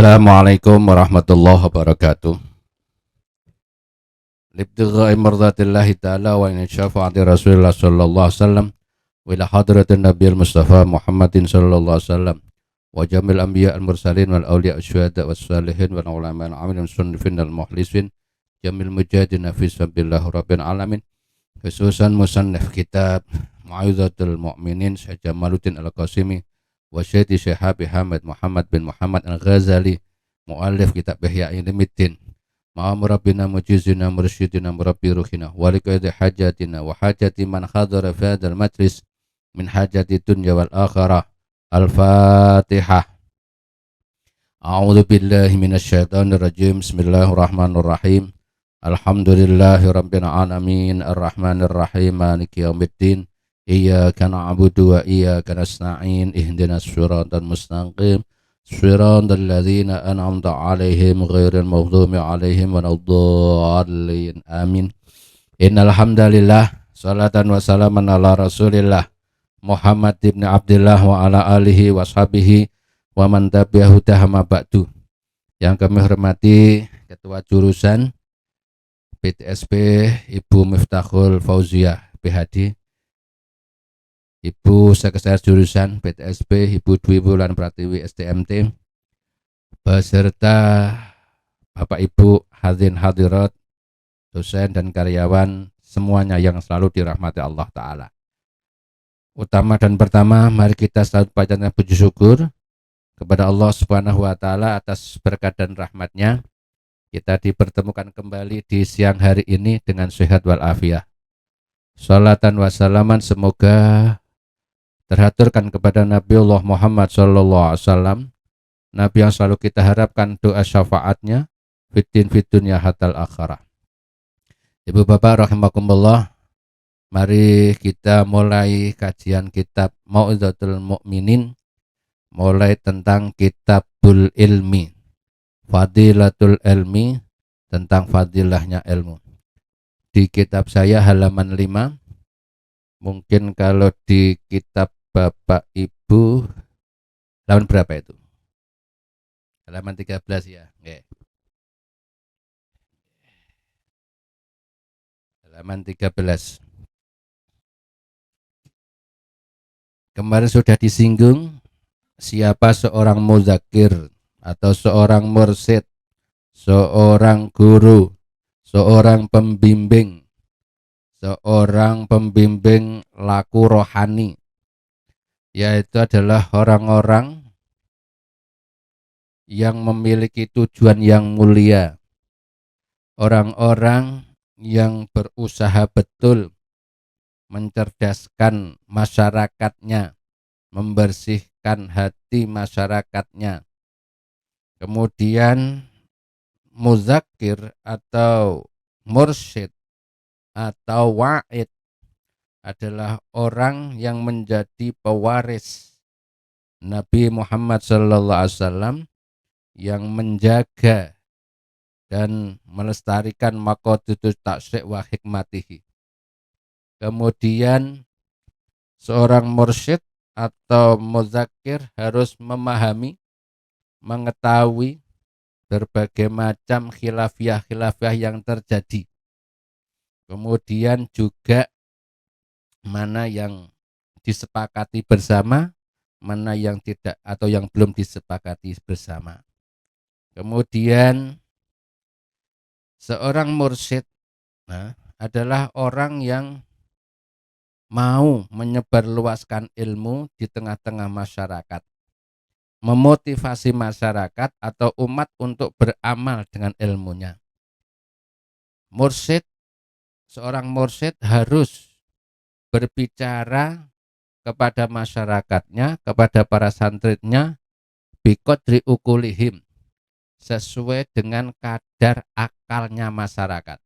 Assalamualaikum warahmatullahi wabarakatuh. Libtigha'i mardatillahi ta'ala wa in syafa'ati Rasulullah sallallahu alaihi wasallam wa ila hadratin Nabiyil Mustafa Muhammadin sallallahu alaihi wasallam wa jamil anbiya al-mursalin wal awliya asy-syuhada was salihin wal ulama al-amilin sunnifin al mukhlisin jamil mujahidin fi sabilillah rabbil alamin, khususan musannif kitab Mau'izatul Mu'minin Syekh Jamaluddin Al-Qasimi wa Syekh Syekh Hamid Muhammad bin Muhammad Al-Ghazali muallif kitab Ihya Ulumuddin ma'a murabbina mujizina mursyidina murabbi ruhina wa liqaidi hajatina wa hajati man hadara fi hadzal majlis min hajati dunya wal akhirah. Al-Fatihah. A'udzu billahi minasy syaithanir rajim. Bismillahirrahmanirrahim. Alhamdulillahi rabbil alamin arrahmanir rahim maliki yaumiddin. Iyyaka na'budu wa iyyaka nasta'in ihdinas siratal mustaqim siratal ladzina an'amta 'alaihim ghairil maghdubi 'alaihim waladdallin amin. Innal hamdalillah salatan wa salaman ala Rasulillah Muhammad ibn Abdullah wa ala alihi washabihi wa man tabi'ahu tahama ba'du. Yang kami hormati Ketua Jurusan PTSP Ibu Miftahul Fauziah PhD, Ibu Sekretaris Jurusan PTSP Ibu Dwi Wulan Pratiwi STMT, beserta Bapak Ibu hadirin hadirat, dosen dan karyawan semuanya yang selalu dirahmati Allah Ta'ala. Utama dan pertama, mari kita selalu panjatkan puji syukur kepada Allah Subhanahu wa Ta'ala atas berkat dan rahmatnya. Kita dipertemukan kembali di siang hari ini dengan sehat walafiat. Salatan wa salaman semoga terhaturkan kepada Nabiullah Muhammad sallallahu alaihi wasallam, Nabi yang selalu kita harapkan doa syafaatnya fitin dunya hatal akhirah. Ibu bapak rahimakumullah, mari kita mulai kajian kitab Mau'izatul Mu'minin, mulai tentang kitabul ilmi, fadilatul ilmi, tentang fadilahnya ilmu. Di kitab saya halaman 5, mungkin kalau di kitab Bapak Ibu halaman berapa itu? Halaman 13 ya. Oke. Halaman 13. Kemarin sudah disinggung siapa seorang muzakir atau seorang mursyid, seorang guru, seorang pembimbing, laku rohani, yaitu adalah orang-orang yang memiliki tujuan yang mulia, orang-orang yang berusaha betul mencerdaskan masyarakatnya, membersihkan hati masyarakatnya. Kemudian muzakir atau mursyid atau wa'id adalah orang yang menjadi pewaris Nabi Muhammad sallallahu alaihi wasallam, yang menjaga dan melestarikan maqasidut ta'syik wa hikmatihi. Kemudian seorang mursyid atau muzakir harus memahami, mengetahui berbagai macam khilafiyah yang terjadi. Kemudian juga mana yang disepakati bersama, mana yang tidak atau yang belum disepakati bersama. Kemudian seorang mursyid adalah orang yang mau menyebarluaskan ilmu di tengah-tengah masyarakat, memotivasi masyarakat atau umat untuk beramal dengan ilmunya. Seorang mursyid harus berbicara kepada masyarakatnya, kepada para santrinya, biqadri ukulihim, sesuai dengan kadar akalnya masyarakat.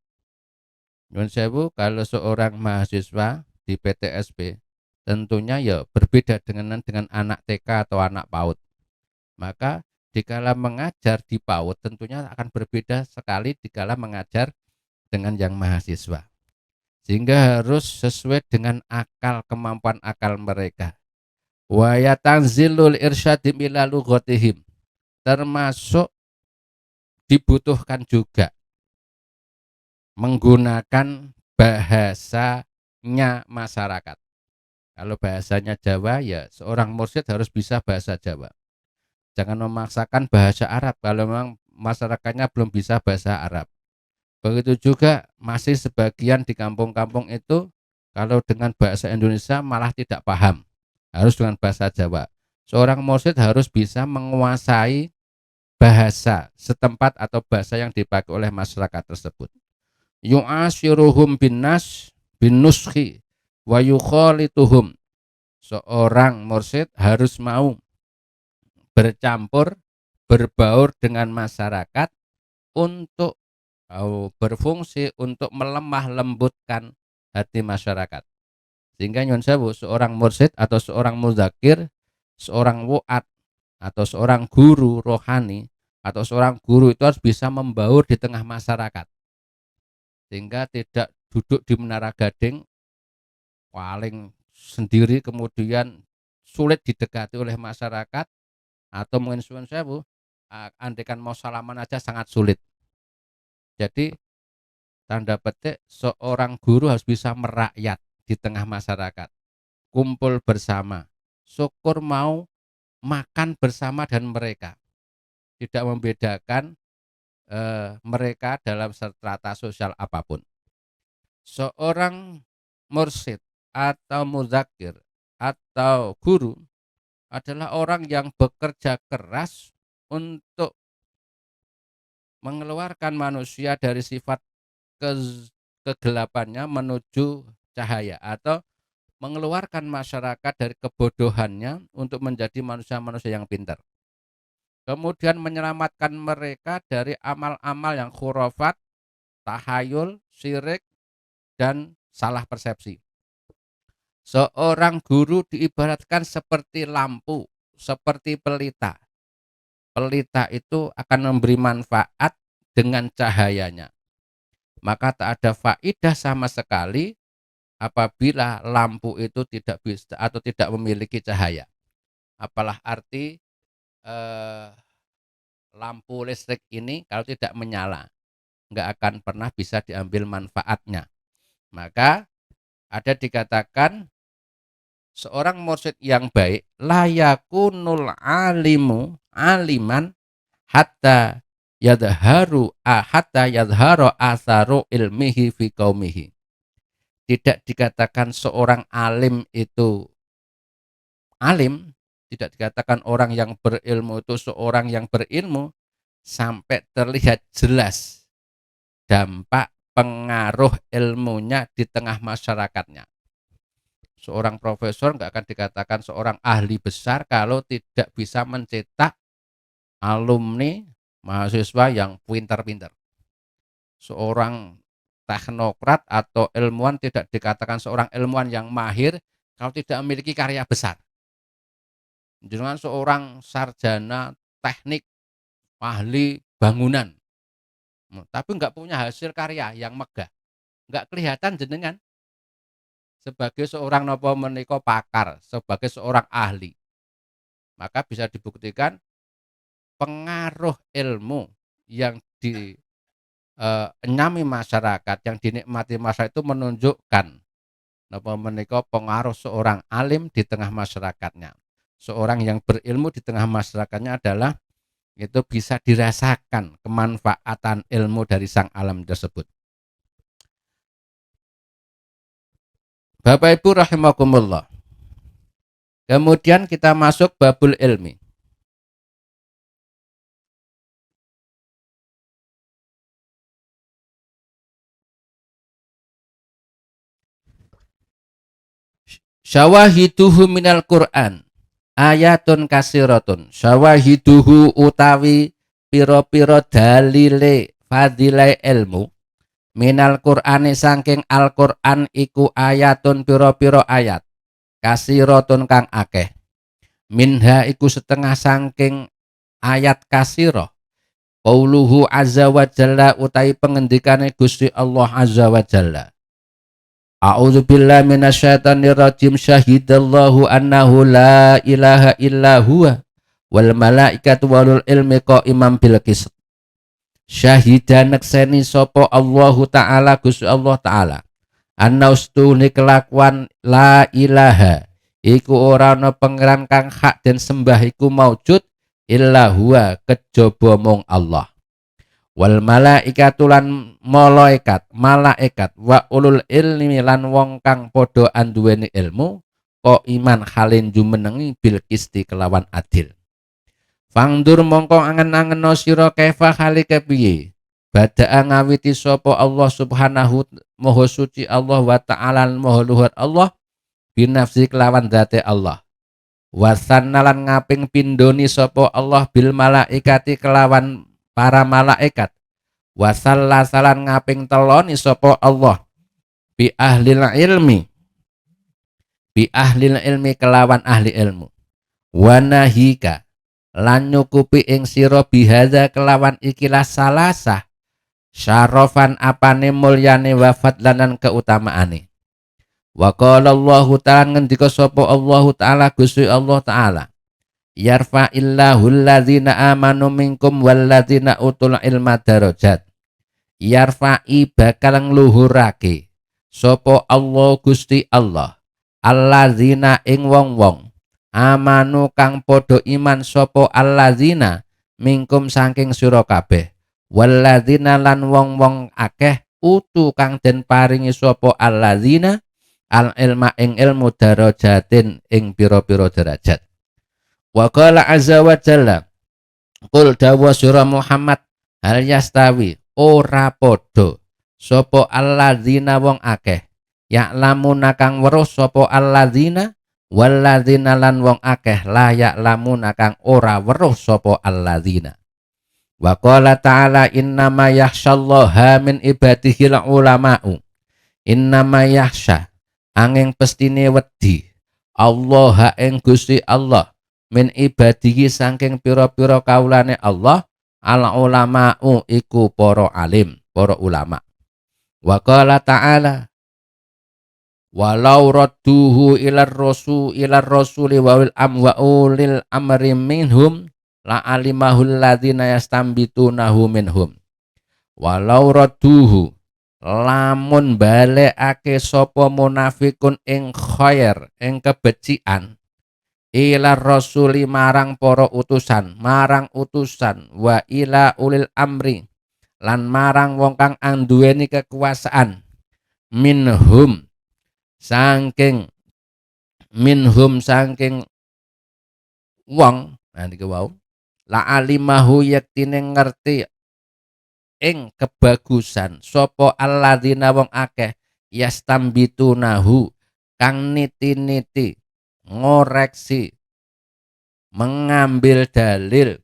Nyun sewu, kalau seorang mahasiswa di PTSP tentunya ya berbeda dengan anak TK atau anak PAUD. Maka dikala mengajar di PAUD tentunya akan berbeda sekali dikala mengajar dengan yang mahasiswa. Sehingga harus sesuai dengan akal, kemampuan akal mereka. Wa yatanzilul irsyadim ila lughatihim, termasuk dibutuhkan juga menggunakan bahasanya masyarakat. Kalau bahasanya Jawa, ya seorang mursyid harus bisa bahasa Jawa. Jangan memaksakan bahasa Arab kalau memang masyarakatnya belum bisa bahasa Arab. Begitu juga masih sebagian di kampung-kampung itu kalau dengan bahasa Indonesia malah tidak paham. Harus dengan bahasa Jawa. Seorang mursyid harus bisa menguasai bahasa setempat atau bahasa yang dipakai oleh masyarakat tersebut. Yu'asyiruhum binnas binuskhi wa yukhalituhum. Seorang mursyid harus mau bercampur, berbaur dengan masyarakat untuk berfungsi untuk melemah lembutkan hati masyarakat. Sehingga nyun sewu, seorang mursyid atau seorang muzakir, seorang wu'at atau seorang guru rohani atau seorang guru itu harus bisa membaur di tengah masyarakat. Sehingga tidak duduk di Menara Gading paling sendiri kemudian sulit didekati oleh masyarakat, atau mungkin nyun sewu andaikan mau salaman aja sangat sulit. Jadi tanda petik seorang guru harus bisa merakyat di tengah masyarakat, kumpul bersama, syukur mau makan bersama dan mereka, tidak membedakan mereka dalam strata sosial apapun. Seorang mursyid atau muzakir atau guru adalah orang yang bekerja keras untuk mengeluarkan manusia dari sifat kegelapannya menuju cahaya, atau mengeluarkan masyarakat dari kebodohannya untuk menjadi manusia-manusia yang pintar. Kemudian menyelamatkan mereka dari amal-amal yang khurafat, tahayul, syirik, dan salah persepsi. Seorang guru diibaratkan seperti lampu, seperti pelita. Pelita itu akan memberi manfaat dengan cahayanya. Maka tak ada faedah sama sekali apabila lampu itu tidak bisa atau tidak memiliki cahaya. Apalah arti lampu listrik ini kalau tidak menyala, nggak akan pernah bisa diambil manfaatnya. Maka ada dikatakan seorang mursyid yang baik layakunul alimu aliman hatta yadharu asaru ilmihi fi qaumihi. Tidak dikatakan seorang alim itu alim, tidak dikatakan orang yang berilmu itu seorang yang berilmu sampai terlihat jelas dampak pengaruh ilmunya di tengah masyarakatnya. Seorang profesor nggak akan dikatakan seorang ahli besar kalau tidak bisa mencetak alumni mahasiswa yang pintar-pintar. Seorang teknokrat atau ilmuwan tidak dikatakan seorang ilmuwan yang mahir kalau tidak memiliki karya besar. Dengan seorang sarjana teknik, ahli bangunan, tapi nggak punya hasil karya yang megah, nggak kelihatan jenengan sebagai seorang nopo menika pakar, sebagai seorang ahli. Maka bisa dibuktikan pengaruh ilmu yang dinyami masyarakat, yang dinikmati masyarakat itu menunjukkan napa menika pengaruh seorang alim di tengah masyarakatnya. Seorang yang berilmu di tengah masyarakatnya adalah itu bisa dirasakan kemanfaatan ilmu dari sang alam tersebut. Bapak Ibu rahimakumullah. Kemudian kita masuk babul ilmi. Syawahiduhu minal Qur'an ayatun kasiratun. Syawahiduhu utawi piro-piro dalile fadilai ilmu minal Qur'ani saking Al-Qur'an iku ayatun piro-piro ayat kasiratun kang akeh. Minha iku setengah saking ayat kasiro qauluhu azza wa jalla utai pengendikane Gusti Allah azza wa jalla. A'udzu billahi minasyaitonir rajim. Syahidallahu annahu la ilaha illa huwa wal malaikatu walul ilmi qaimam bil qist. Syahidan nekseni sapa Allahu taala Gusti Allah taala anna ustune kelakuan la ilaha iku ora ana pangeran kang hak den sembah iku maujud illa huwa kejaba mung Allah. Wal malaikatu lan malaikat wa ulul ilmi lan wong kang padha anduweni ilmu ko iman halin jumenengi bil kisti kelawan adil. Fangdur mongko angen-angeno sira kaifa halike piye badaa ngawiti sapa Allah subhanahu maha suci Allah wa ta'ala maha luhur Allah binafsi kelawan zate Allah. Wasannalan ngaping pindoni sapa Allah bil malaikati kelawan para malaikat. Wasallasalan ngaping teloni sapa Allah bi ahlil ilmi kelawan ahli ilmu. Wanahika lan nyukupi ing sira bihadza kelawan ikilah salasah syarofan apane mulyane wafat lanan keutamaane. Wa qala Allahu ta'ala ngendika sapa Allahu ta'ala Gusti Allah ta'ala yarfa'illahu alladzina amanu minkum walladzina utul ilma darajat. Yarfa'i bakal ngluhurake sapa Allah Gusti Allah alladzina ing wong-wong amanu kang padha iman sapa alladzina minkum saking sira kabeh walladzina lan wong-wong akeh utu kang den paringi sapa alladzina al ilma ing ilmu darajatin ing pira-pira derajat. Wa qala azza wa jalla qul dawa surah Muhammad hal yastawi ora padha sapa alladzina wong akeh ya'lamuna kang weruh sapa alladzina walladzina lan wong akeh la ya'lamuna kang ora weruh sapa alladzina. Wa qala ta'ala innama yakhsyallaha min ibadihil ulama'u innama yakhsha angin pestine wedi Allah ing Gusti Allah min ibadihi saking pira-pira kaulane Allah al ulama'u iku para alim para ulama. Wa qala ta'ala walau radduhu ilar rasuli wa ulil amri minhum la alimahul ladzina yastambitunahu minhum. Walau radduhu lamun balekake sapa munafikun ing khair ing kebecikan ila rasuli marang para utusan wa ila ulil amri lan marang wong kang anduweni kekuasaan minhum saking wong nanti wau la alimahu yaktine ngerti ing kebagusan sapa alladzina wong akeh yastambitunahu kang niti-niti ngoreksi mengambil dalil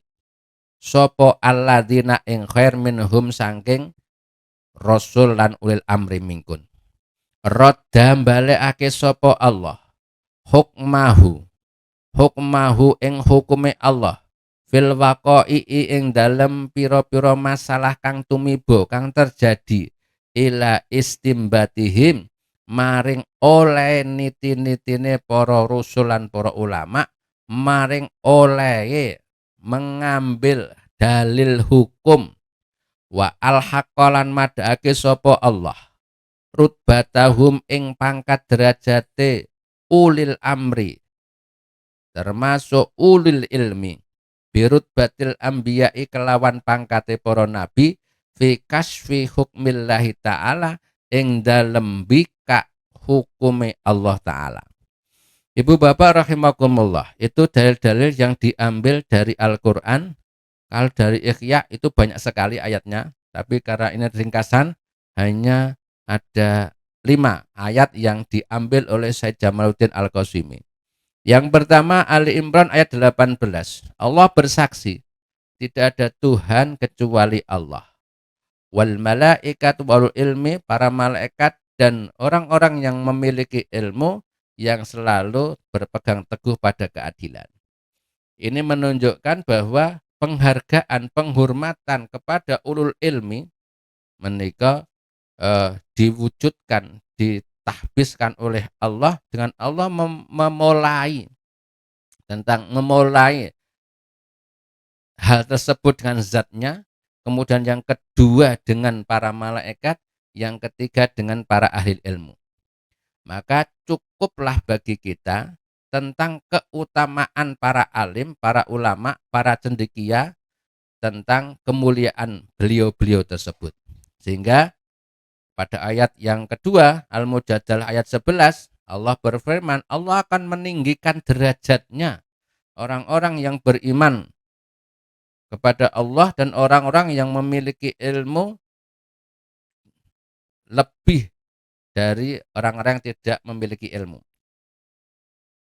sapa alladzina ing khair minhum saking rasul lan ulil amri minkum. Radda balekake sapa Allah hukmahu ing hukume Allah fil waqa'i ing dalem pira-pira masalah kang tumiba kang terjadi ila istimbatihim maring oleh niti-nitine para rusul lan para ulama maring oleh mengambil dalil hukum wa alhaqalan madake sapa Allah rutbatahum ing pangkat derajate ulil amri termasuk ulil ilmi birut batil ambiyai kelawan pangkate para nabi fi kasfi hukmillahi ta'ala ing dalem bika hukume Allah ta'ala. Ibu bapak rahimakumullah, itu dalil-dalil yang diambil dari Al-Quran. Kalau dari Ikhya itu banyak sekali ayatnya, tapi karena ini ringkasan hanya ada 5 ayat yang diambil oleh Syekh Jamaluddin Al-Qasimi. Yang pertama Ali Imran ayat 18. Allah bersaksi tidak ada Tuhan kecuali Allah. Wal malaikatu walul ilmi, para malaikat dan orang-orang yang memiliki ilmu yang selalu berpegang teguh pada keadilan. Ini menunjukkan bahwa penghargaan, penghormatan kepada ulul ilmi menika diwujudkan, ditahbiskan oleh Allah dengan Allah memulai hal tersebut dengan zatnya, kemudian yang kedua dengan para malaikat, yang ketiga dengan para ahli ilmu. Maka cukuplah bagi kita tentang keutamaan para alim, para ulama, para cendekia, tentang kemuliaan beliau-beliau tersebut. Sehingga pada ayat yang kedua, Al-Mujadalah ayat 11, Allah berfirman, Allah akan meninggikan derajatnya orang-orang yang beriman kepada Allah dan orang-orang yang memiliki ilmu lebih dari orang-orang yang tidak memiliki ilmu.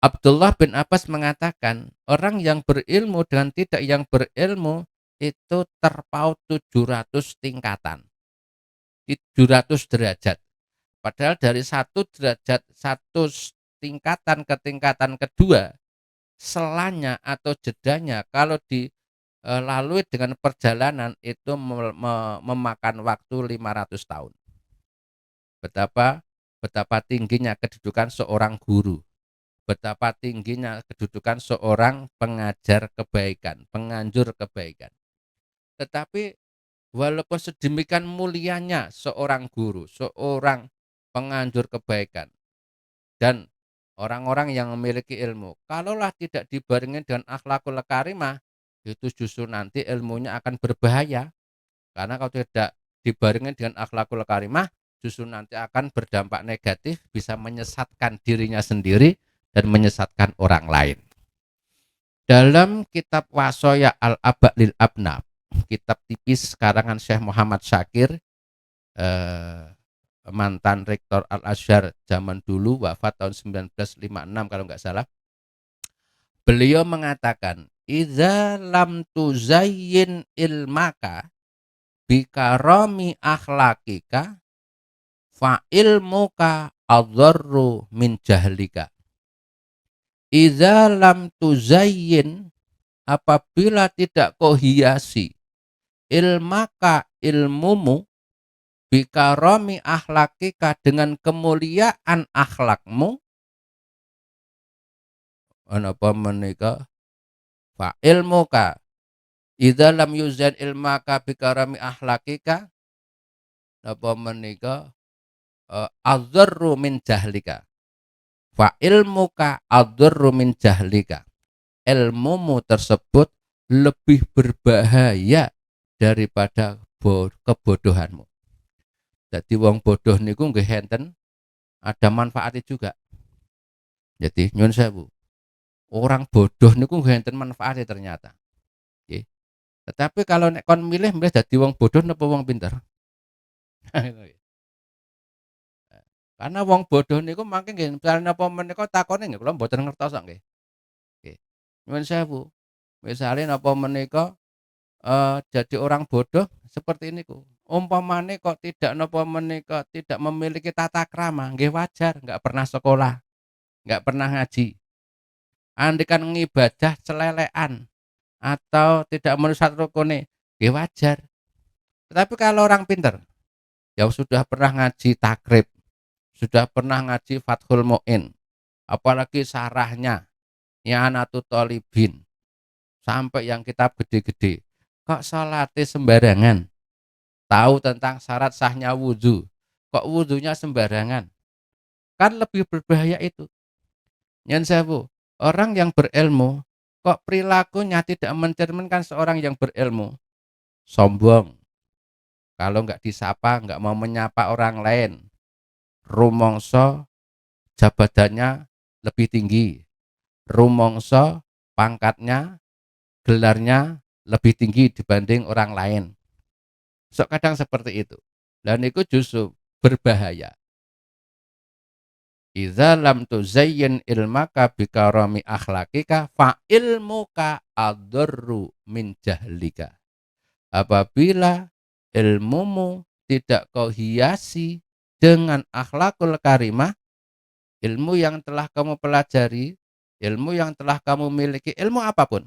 Abdullah bin Abbas mengatakan, orang yang berilmu dan tidak yang berilmu itu terpaut 700 tingkatan, 700 derajat. Padahal dari satu derajat, satu tingkatan ke tingkatan kedua, selanya atau jedanya kalau dilalui dengan perjalanan itu memakan waktu 500 tahun. Betapa tingginya kedudukan seorang guru, betapa tingginya kedudukan seorang pengajar kebaikan, penganjur kebaikan. Tetapi walaupun sedemikian mulianya seorang guru, seorang penganjur kebaikan, dan orang-orang yang memiliki ilmu, kalaulah tidak dibarengi dengan akhlakul karimah, itu justru nanti ilmunya akan berbahaya. Karena kalau tidak dibarengi dengan akhlakul karimah, justru nanti akan berdampak negatif, bisa menyesatkan dirinya sendiri dan menyesatkan orang lain. Dalam kitab Wasoya Al-Aba' lil Abnab, kitab tipis karangan Syekh Muhammad Syakir, mantan rektor Al-Azhar zaman dulu, wafat tahun 1956 kalau nggak salah. Beliau mengatakan, "Idza lam tuzayyin ilmaka bikarami akhlakika fa ilmuka adzarru min jahlika." Idza lam tuzayyin, apabila tidak kau hiasi ilmaka ilmumu bikarami akhlakika dengan kemuliaan akhlakmu, apa menika fa ilmuka idza lam yuzan ilmaka bikarami akhlakika, apa menika adzarru min jahlika, fa ilmuka adzarru min jahlika, ilmumu tersebut lebih berbahaya daripada kebodohanmu. Jadi wong bodoh niku nggih enten ada manfaatnya juga. Jadi nyun sewu, orang bodoh niku nggih enten manfaatnya ternyata. Nggih. Tetapi kalau nek kon milih dadi wong bodoh napa wong pinter? Karena wong bodoh niku mangke nggih misalnya napa menika takone nggih kula mboten ngertos kok nggih. Nggih. Nyun sewu. Misale napa menika jadi orang bodoh seperti ini niku. Umpamane kok tidak napa menika tidak memiliki tata krama, nggih wajar, nggak pernah sekolah, nggak pernah ngaji. Andikan ngibadah celelekan atau tidak memenuhi syarat rukune, nggih wajar. Tetapi kalau orang pinter, yang sudah pernah ngaji takrib, sudah pernah ngaji Fathul Mu'in, apalagi sarahnya I'anatut Thalibin, sampai yang kitab gede-gede, kok salate sembarangan, tahu tentang syarat sahnya wudhu, kok wudhunya sembarangan, kan lebih berbahaya itu. Nyen sewu, orang yang berilmu kok perilakunya tidak mencerminkan seorang yang berilmu, sombong, kalau nggak disapa nggak mau menyapa orang lain, rumongso jabatannya lebih tinggi, rumongso pangkatnya, gelarnya lebih tinggi dibanding orang lain. Sok kadang seperti itu. Dan itu justru berbahaya. Idza lam tuzayyin ilmaka bikarami akhlakika fa ilmuka adarru min jahlika. Apabila ilmumu tidak kau hiasi dengan akhlakul karimah, ilmu yang telah kamu pelajari, ilmu yang telah kamu miliki, ilmu apapun,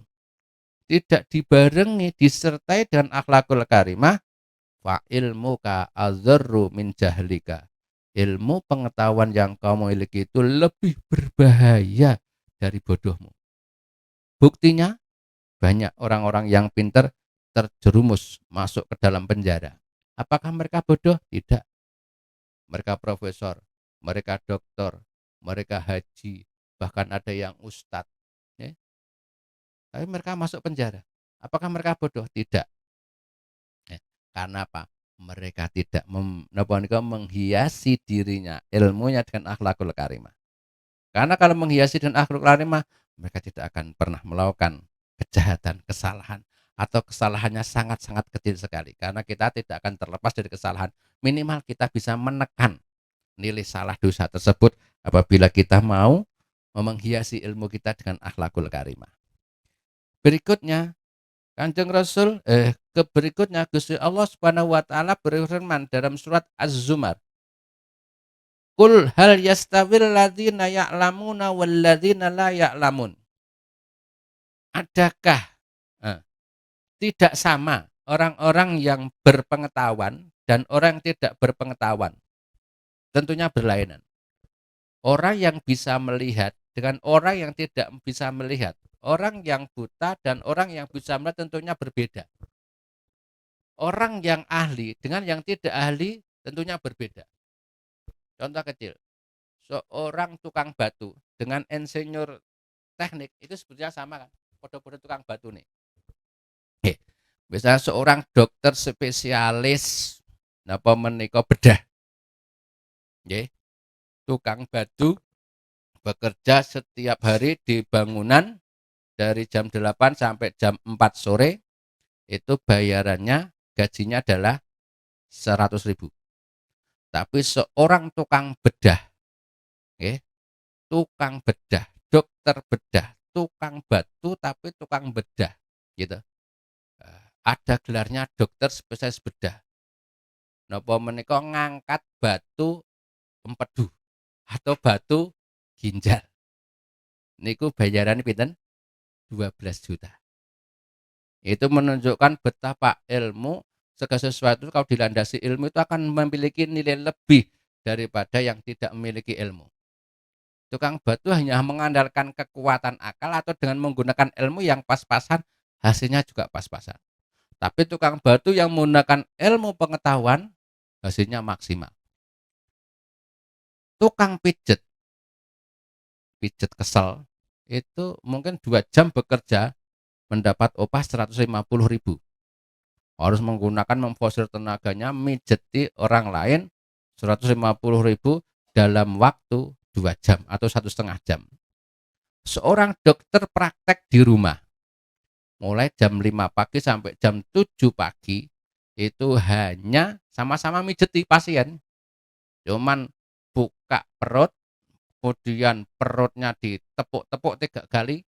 tidak dibarengi, disertai dengan akhlakul karimah, fa ilmuka azzarru min jahlika. Ilmu pengetahuan yang kamu miliki itu lebih berbahaya dari bodohmu. Buktinya, banyak orang-orang yang pintar terjerumus masuk ke dalam penjara. Apakah mereka bodoh? Tidak. Mereka profesor, mereka doktor, mereka haji, bahkan ada yang ustadz. Ya. Tapi mereka masuk penjara. Apakah mereka bodoh? Tidak. Ya. Karena apa? Mereka tidak menghiasi dirinya, ilmunya dengan akhlakul karimah. Karena kalau menghiasi dengan akhlakul karimah, mereka tidak akan pernah melakukan kejahatan, kesalahan, atau kesalahannya sangat-sangat kecil sekali. Karena kita tidak akan terlepas dari kesalahan. Minimal kita bisa menekan nilai salah dosa tersebut apabila kita mau menghiasi ilmu kita dengan akhlakul karimah. Berikutnya, Kanjeng Rasul berikutnya Gusti Allah Subhanahu wa taala berfirman dalam surat Az-Zumar. Qul hal yastawil ladzina ya'lamuna wal ladzina la ya'lamun. Adakah tidak sama orang-orang yang berpengetahuan dan orang yang tidak berpengetahuan? Tentunya berlainan. Orang yang bisa melihat dengan orang yang tidak bisa melihat. Orang yang buta dan orang yang bisa melihat tentunya berbeda. Orang yang ahli dengan yang tidak ahli tentunya berbeda. Contoh kecil, seorang tukang batu dengan insinyur teknik itu sebetulnya sama kan, kode-kode tukang batu nih. Misalnya seorang dokter spesialis napa menika bedah. Nggih. Tukang batu bekerja setiap hari di bangunan dari jam 8 sampai jam 4 sore, itu bayarannya gajinya adalah 100.000. Tapi seorang tukang bedah, tukang bedah, dokter bedah, tukang batu tapi tukang bedah, gitu. Ada gelarnya dokter spesialis bedah. Napa menika ngangkat batu empedu atau batu ginjal. Niku bayaran pinten? 12 juta. Itu menunjukkan betapa ilmu, segala sesuatu kalau dilandasi ilmu itu akan memiliki nilai lebih daripada yang tidak memiliki ilmu. Tukang batu hanya mengandalkan kekuatan akal atau dengan menggunakan ilmu yang pas-pasan, hasilnya juga pas-pasan. Tapi tukang batu yang menggunakan ilmu pengetahuan, hasilnya maksimal. Tukang pijet kesel, itu mungkin 2 jam bekerja mendapat upah 150.000. Harus menggunakan memfosil tenaganya mijeti orang lain 150.000 dalam waktu 2 jam atau 1,5 jam. Seorang dokter praktek di rumah mulai jam 5 pagi sampai jam 7 pagi itu hanya sama-sama mijeti pasien. Cuman buka perut, kemudian perutnya ditepuk-tepuk 3 kali,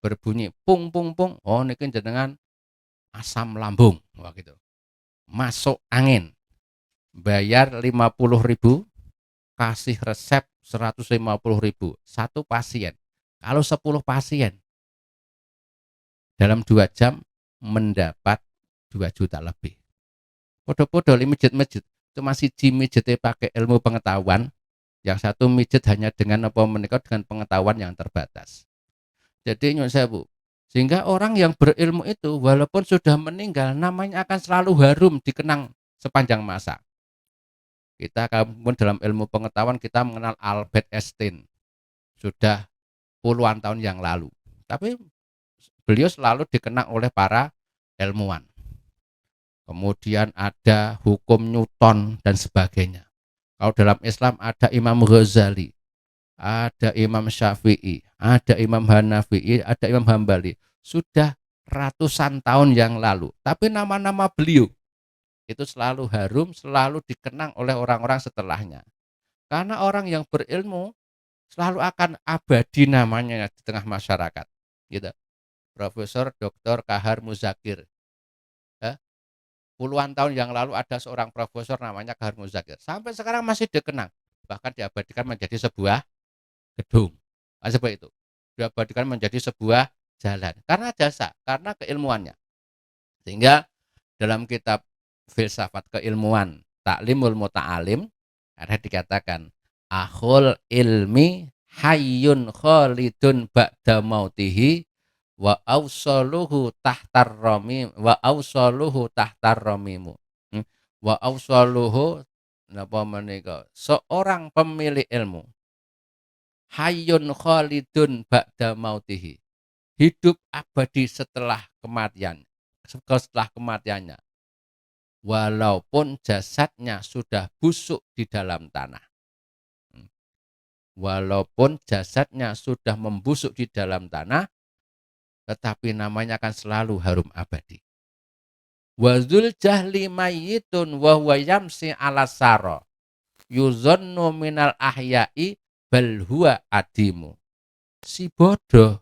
berbunyi pung pung pung. Oh niki jenengan asam lambung, wah gitu. Masuk angin, bayar 50.000, kasih resep 150.000 satu pasien. Kalau 10 pasien dalam 2 jam mendapat 2 juta lebih. Podo-podo mijet-mijet, cuma siji mijete pakai ilmu pengetahuan, yang satu mijet hanya dengan apa menika dengan pengetahuan yang terbatas. Jadi nyuwun sewu, sehingga orang yang berilmu itu walaupun sudah meninggal namanya akan selalu harum dikenang sepanjang masa. Kita kemudian dalam ilmu pengetahuan kita mengenal Albert Einstein sudah puluhan tahun yang lalu. Tapi beliau selalu dikenang oleh para ilmuwan. Kemudian ada hukum Newton dan sebagainya. Kalau dalam Islam ada Imam Ghazali, ada Imam Syafi'i, ada Imam Hanafi, ada Imam Hambali. Sudah ratusan tahun yang lalu. Tapi nama-nama beliau itu selalu harum, selalu dikenang oleh orang-orang setelahnya. Karena orang yang berilmu selalu akan abadi namanya di tengah masyarakat. Gitu. Profesor Dr. Kahar Muzakir. Puluhan tahun yang lalu ada seorang profesor namanya Kahar Muzakir. Sampai sekarang masih dikenang. Bahkan diabadikan menjadi sebuah gedung. Seperti itu. Diabadikan menjadi sebuah jalan. Karena jasa, karena keilmuannya. Sehingga dalam kitab filsafat keilmuan Ta'limul Muta'alim ada dikatakan akhul ilmi hayyun khalidun ba'da mautihi wa awsaluhu tahtar ramim wa awsaluhu tahtar ramimu. Wa awsaluhu napa menika seorang pemilik ilmu hayyun khalidun ba'da mautihi, hidup abadi setelah kematian, setelah kematiannya, walaupun jasadnya sudah busuk di dalam tanah. Walaupun jasadnya sudah membusuk di dalam tanah, tetapi namanya akan selalu harum abadi. Wazul jahli mayyitun wa huwa yamsi ala sara yuzannu minal ahya'i bal huwa adimu. Si bodoh,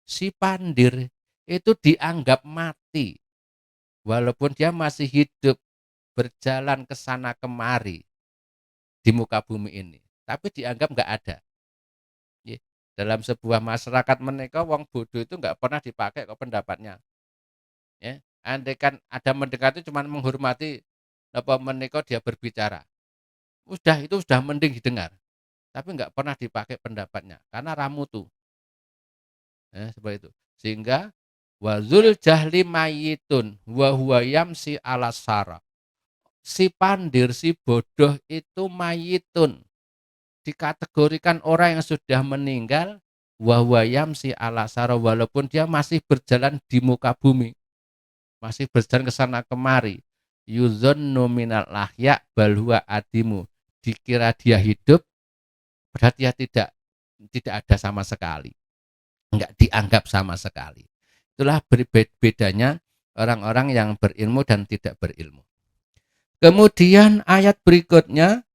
si pandir itu dianggap mati walaupun dia masih hidup berjalan ke sana kemari di muka bumi ini, tapi dianggap nggak ada. Dalam sebuah masyarakat mereka, wong bodoh itu nggak pernah dipakai kok pendapatnya. Ya, andai kan ada mendekati cuma menghormati apa mereka dia berbicara, itu sudah mending didengar, tapi nggak pernah dipakai pendapatnya karena ramu tuh. Seperti itu. Sehingga wazul jahli mayitun wa huwa yamsi ala sara. Si pandir, si bodoh itu mayitun, dikategorikan orang yang sudah meninggal, wa huwa yamsi ala sara, walaupun dia masih berjalan di muka bumi, masih berjalan ke sana kemari. Yuzannu minal lahya bal huwa adimu, dikira dia hidup padahal dia tidak ada sama sekali, enggak dianggap sama sekali. Itulah bedanya orang-orang yang berilmu dan tidak berilmu. Kemudian ayat berikutnya,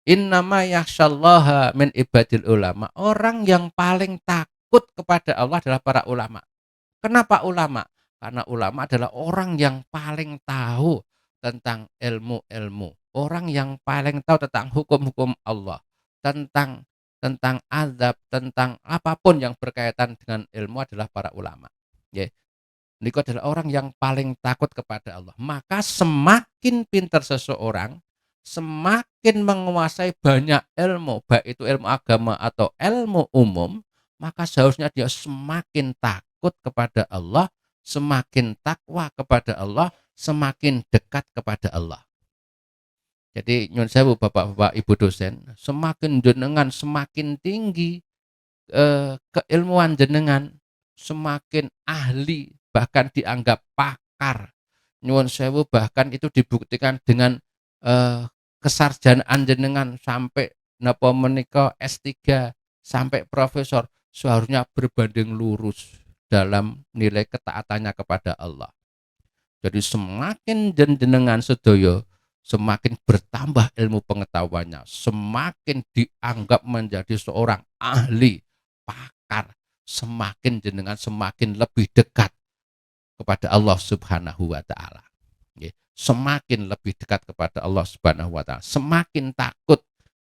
innama yakhsyallaha min ibadil ulama. Orang yang paling takut kepada Allah adalah para ulama. Kenapa ulama? Karena ulama adalah orang yang paling tahu tentang ilmu-ilmu. Orang yang paling tahu tentang hukum-hukum Allah. Tentang azab, tentang apapun yang berkaitan dengan ilmu adalah para ulama. Ya. Niku adalah orang yang paling takut kepada Allah. Maka semakin pintar seseorang, semakin menguasai banyak ilmu, baik itu ilmu agama atau ilmu umum, maka seharusnya dia semakin takut kepada Allah, semakin takwa kepada Allah, semakin dekat kepada Allah. Jadi nyun sewu bapak-bapak ibu dosen, semakin jenengan semakin tinggi keilmuan jenengan, semakin ahli, bahkan dianggap pakar. Nyuwun sewu, bahkan itu dibuktikan dengan kesarjanaan jenengan sampai napa menika S3 sampai profesor, seharusnya berbanding lurus dalam nilai ketaatannya kepada Allah. Jadi semakin jenengan sedaya semakin bertambah ilmu pengetahuannya, semakin dianggap menjadi seorang ahli, pakar, semakin jenengan semakin lebih dekat kepada Allah Subhanahu wa taala. Semakin lebih dekat kepada Allah Subhanahu wa taala, semakin takut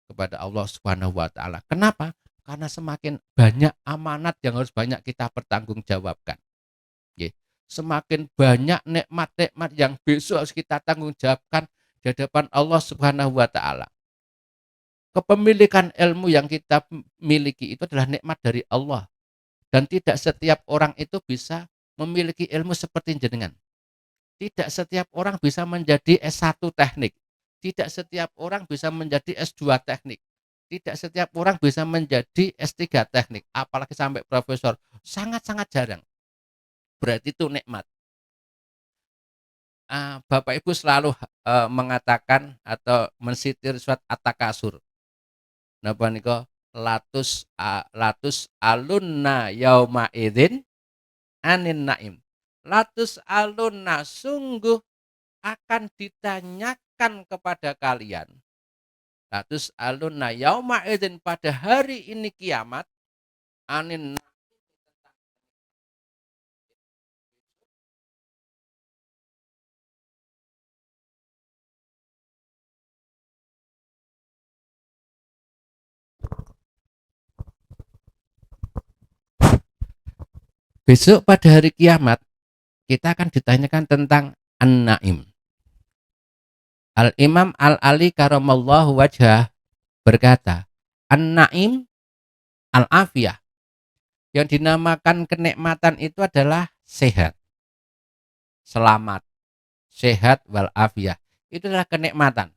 kepada Allah Subhanahu wa taala. Kenapa? Karena semakin banyak amanat yang harus banyak kita pertanggungjawabkan. Semakin banyak nikmat-nikmat yang besok harus kita tanggung jawabkan di hadapan Allah Subhanahu wa taala. Kepemilikan ilmu yang kita miliki itu adalah nikmat dari Allah. Dan tidak setiap orang itu bisa memiliki ilmu seperti jenengan. Tidak setiap orang bisa menjadi S1 teknik. Tidak setiap orang bisa menjadi S2 teknik. Tidak setiap orang bisa menjadi S3 teknik, apalagi sampai profesor. Sangat-sangat jarang. Berarti itu nikmat. Bapak Ibu selalu mengatakan atau mensitir surat At-Takasur. Napa nika latus alunna yauma idzin anin naim. Latus alunna, sungguh akan ditanyakan kepada kalian. Latus alunna yauma idzin, pada hari ini kiamat, anin. Besok pada hari kiamat kita akan ditanyakan tentang an-naim. Al-Imam Al-Ali karamallahu wajhah berkata, an-naim al-afiyah, Yang dinamakan kenikmatan itu adalah sehat, selamat, sehat walafiat. Itu adalah kenikmatan.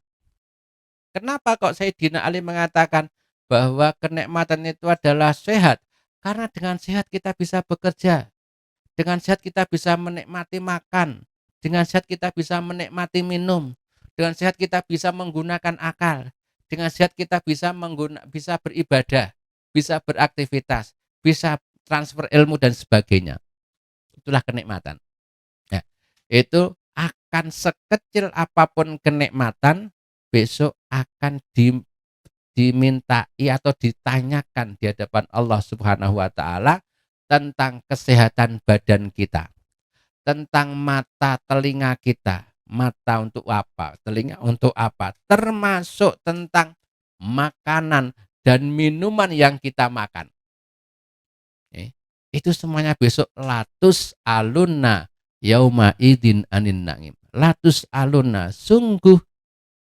Kenapa kok Sayyidina Ali mengatakan bahwa kenikmatan itu adalah sehat? Karena dengan sehat kita bisa bekerja, dengan sehat kita bisa menikmati makan, dengan sehat kita bisa menikmati minum, dengan sehat kita bisa menggunakan akal, dengan sehat kita bisa beribadah, bisa beraktivitas, bisa transfer ilmu dan sebagainya. Itulah kenikmatan. Nah, itu akan sekecil apapun kenikmatan, besok akan dimintai atau ditanyakan di hadapan Allah Subhanahu wa taala tentang kesehatan badan kita, tentang mata telinga kita. Mata untuk apa? Telinga untuk apa? Termasuk tentang makanan dan minuman yang kita makan. Itu semuanya besok latus alunna yauma idin anin naim. Latus alunna, sungguh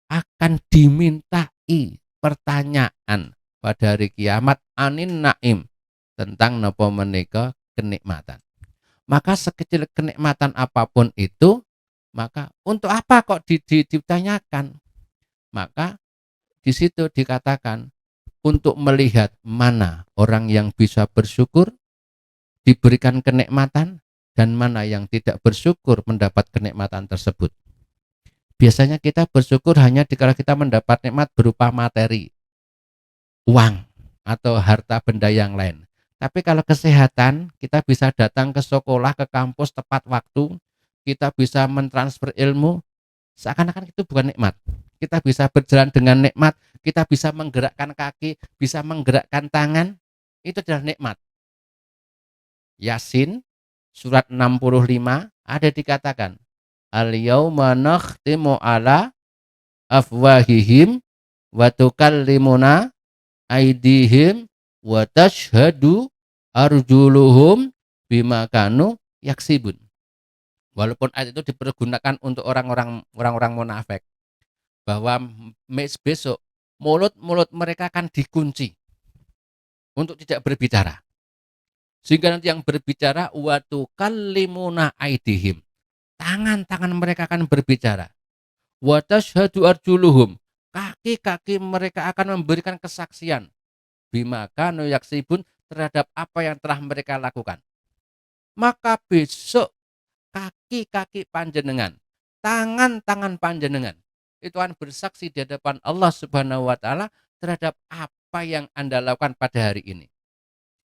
akan dimintai pertanyaan pada hari kiamat anin naim, tentang napa menika kenikmatan. Maka sekecil kenikmatan apapun itu, maka untuk apa kok ditanyakan? Maka di situ dikatakan untuk melihat mana orang yang bisa bersyukur diberikan kenikmatan dan mana yang tidak bersyukur mendapat kenikmatan tersebut. Biasanya kita bersyukur hanya dikala kita mendapat nikmat berupa materi, uang, atau harta benda yang lain. Tapi kalau kesehatan, kita bisa datang ke sekolah, ke kampus tepat waktu, kita bisa mentransfer ilmu, seakan-akan itu bukan nikmat. Kita bisa berjalan dengan nikmat, kita bisa menggerakkan kaki, bisa menggerakkan tangan, itu adalah nikmat. Yasin surat 65 ada dikatakan, al-yauma nakhtimu ala afwahihim wa tukallimuna aydihim wa tashhadu arjuluhum bima kanu yaksibun. Walaupun ayat itu dipergunakan untuk orang-orang munafik, bahwa besok mulut-mulut mereka akan dikunci untuk tidak berbicara. Sehingga nanti yang berbicara wa tukallimuna aydihim. Tangan-tangan mereka akan berbicara. Wa tashhadu arjuluhum. Kaki-kaki mereka akan memberikan kesaksian bima kanu yaksibun, terhadap apa yang telah mereka lakukan. Maka besok kaki-kaki panjenengan, tangan-tangan panjenengan itu akan bersaksi di hadapan Allah Subhanahu wa taala terhadap apa yang Anda lakukan pada hari ini.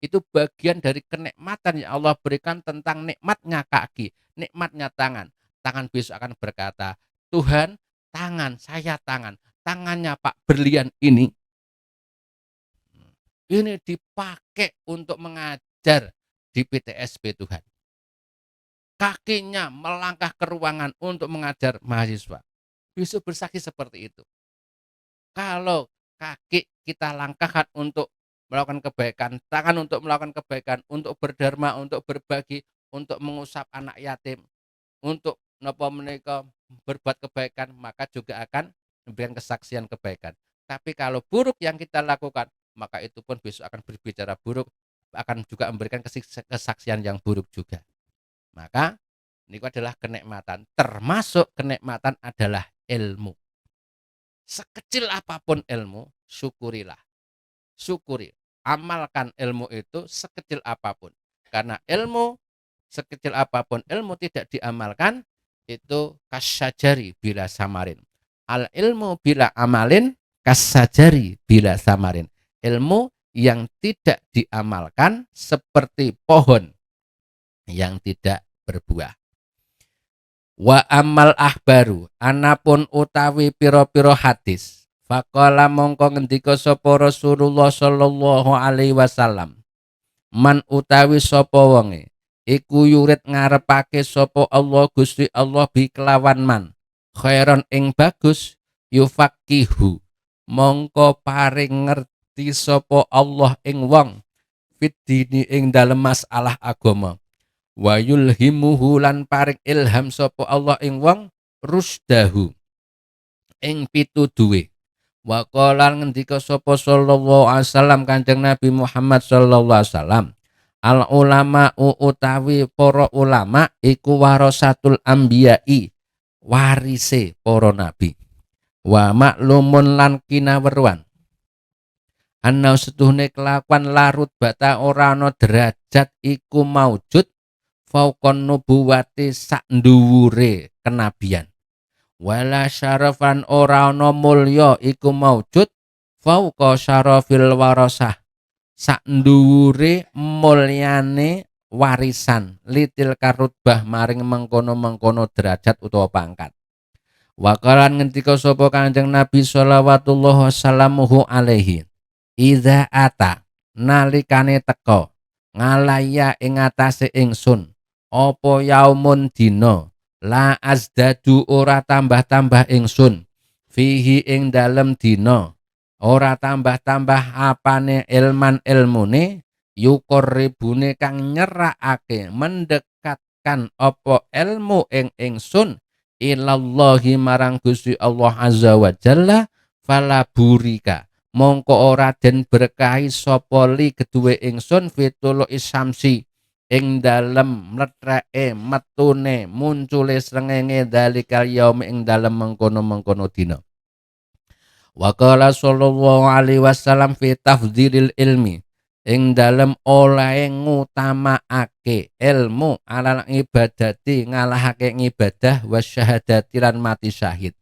Itu bagian dari kenikmatan yang Allah berikan, tentang nikmatnya kaki, nikmatnya tangan. Tangan besok akan berkata, Tuhan, tangan saya, tangannya Pak Berlian ini dipakai untuk mengajar di PTSP Tuhan. Kakinya melangkah ke ruangan untuk mengajar mahasiswa. Besok bersaksi seperti itu. Kalau kaki kita langkahkan untuk melakukan kebaikan, tangan untuk melakukan kebaikan, untuk berdharma, untuk berbagi, untuk mengusap anak yatim, untuk napa menika berbuat kebaikan, maka juga akan memberikan kesaksian kebaikan. Tapi kalau buruk yang kita lakukan, maka itu pun besok akan berbicara buruk, akan juga memberikan kesaksian yang buruk juga. Maka ini adalah kenikmatan, termasuk kenikmatan adalah ilmu. Sekecil apapun ilmu, syukurilah. Syukuri, amalkan ilmu itu sekecil apapun. Karena ilmu sekecil apapun ilmu tidak diamalkan, itu kasyajari bila samarin. Al ilmu bila amalin kasyajari bila samarin. Ilmu yang tidak diamalkan seperti pohon yang tidak berbuah. Wa amal ahbaru, anapun utawi piro-piro hadis. Faqala mongko ngendika sapa Rasulullah sallallahu alaihi wasallam. Man utawi sapa wonge iku yurid ngarepake sapa Allah Gusti Allah bi kelawan man khairon ing bagus yufaqihu, mongko paring ngerti sapa Allah ing wong fiddini ing dalem masalah agama. Wa yulhimuhu lan paring ilham sapa Allah ing wong rusdahu ing pituduhe. Wa qala ngendika sapa sallallahu alaihi wasallam Kanjeng Nabi Muhammad sallallahu alaihi wasallam, Al ulama utawi para ulama iku warasatul ambiyai, warise para nabi. Wa maklumun lan kinaweruan anna setuhne kelakuan larut bata ora ana derajat iku maujud fauqon nubuwati sak nduwure kenabian. Wala syarafan ora ana mulya iku maujud fauqa syarafil warasah sak nduwure mulyane warisan litil karutbah maring mengkono-mengkono derajat utawa pangkat. Wakalan ngendika sapa Kanjeng Nabi shallallahu wasallamuhu alaihi idza ata nalikane teka ngalaya ing atase ingsun apa yaumun dina la azdadu ora tambah-tambah ingsun fihi ing dalem dina ora tambah-tambah apane ilman ilmune yuqarribune kang nyerakake mendekatkan apa ilmu ing ingsun ilallahi marang Gusti Allah azza wa jalla fala burika mongko ora den berkahi sapa li keduwe ingsun fitulu isamsi ing dalem mletheke metune muncule srengenge dalikal yaum ing dalem mengkono-mengkono dina. Wa qala sallallahu alaihi wasallam fi tafdzilil ilmi ing dalem olahe ngutamaake ilmu alal ibadati ngalahake ibadah wasyahadati lan mati syahid.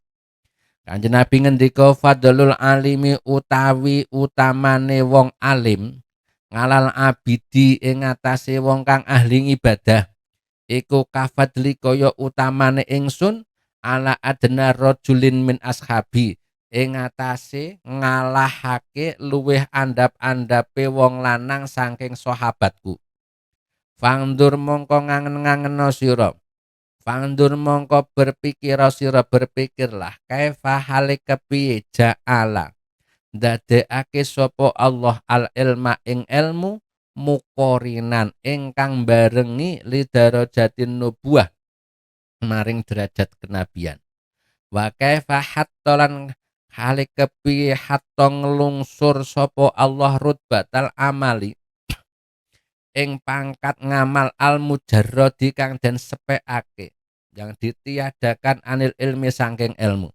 Kanjeng Nabi ngendika fadlul alimi utawi utamane wong alim ngalal abidi ing atase wong kang ahli ibadah iku kafadli kaya utamane ingsun ala adna rajulin min ashabi ing atase ngalahake luweh andap-andape wong lanang saking sahabatku. Fangdur mongko ngangen-ngangena sira. Fangdur mongko berpikira sira berpikirlah kaifa hale kepiye ja'ala ndadekake sapa Allah al ilma ing ilmu mukorinan ingkang barengi lidarajatin nubuwah maring derajat kenabian. Wa kaifa hattolan hale kepiye hatta nglungsur sapa Allah rutbatal amali ing pangkat ngamal al mujarradi kang den sepekake yang ditiadakan anil ilmi saking ilmu.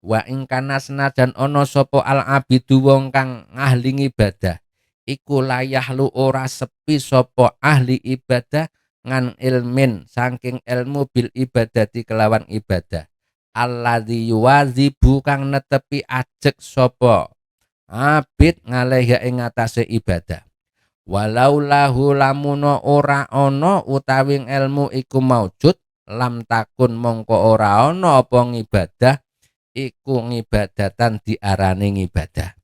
Wa ing kana senajan ana sapa al abidu wong kang ahli ibadah iku layahlu ora sepi sapa ahli ibadah ngan ilmin saking ilmu bil ibadati kelawan ibadah alladzi yuwazibu kang netepi ajek sapa abid ngaleha ing atase ibadah. Walau lahu lamuno ora ana utawi ilmu iku maujud lam takun mongko ora ana apa ngibadah iku ngibadatan diarani ngibadah.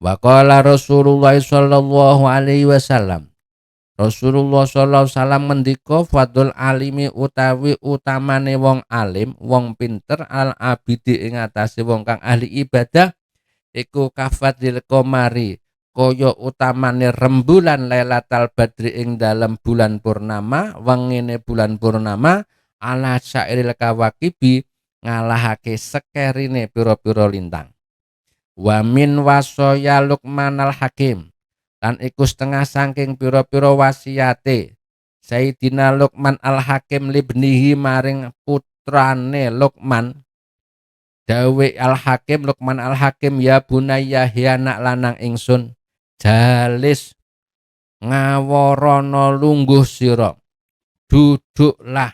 Wa qala Rasulullah sallallahu alaihi wasallam Rasulullah sallallahu alaihi wasallam ngendika fadul alimi utawi utamane wong alim wong pinter al abidi ing atase wong kang ahli ibadah iku kafadil qamari kaya utamane rembulan Lailatul Badri ing dalam bulan purnama wengine bulan purnama ala syairil kawakibi ngalahake sekerine pira-pira lintang. Wa min wasaya Luqmanal Hakim lan iku setengah saking pira-pira wasiate Sayyidina Luqman Al Hakim libnihi maring putrane Luqman. Dawe Al Hakim Luqman Al Hakim ya bunayya ya anak lanang ingsun jalis ngawarana lungguh sira duduklah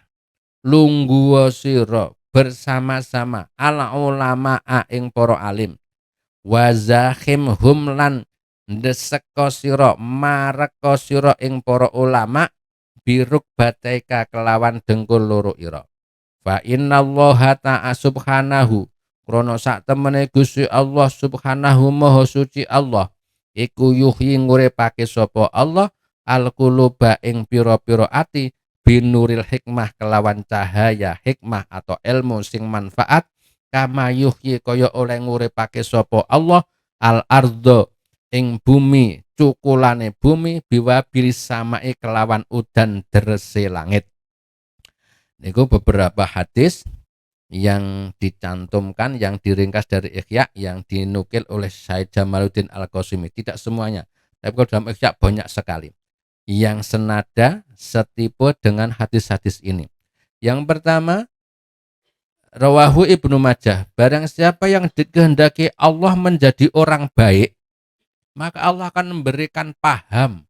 lungguh sira bersama-sama ala ulama ing para alim wazahim hum lan ndeseka sira mareka sira ing para ulama biruk bataika kelawan dengkul loro ira. Fa innallaha ta'a subhanahu krana sak temene Gusti Allah subhanahu maha suci Allah iku yuhyi nguripake sapa Allah al-quluba ing pira-pira ati binuril hikmah kelawan cahaya hikmah atau ilmu sing manfaat kama yuhyi kaya oleh nguripake sapa Allah al-ardh ing bumi cukulane bumi biwabil samai kelawan udan derese langit. Niku beberapa hadis yang dicantumkan, yang diringkas dari Ihya, yang dinukil oleh Syekh Jamaluddin Al-Qasimi. Tidak semuanya, tapi kalau dalam Ihya banyak sekali. yang senada setipe dengan hadis-hadis ini. Yang pertama, rawahu Ibnu Majah, barang siapa yang dikehendaki Allah menjadi orang baik, maka Allah akan memberikan paham,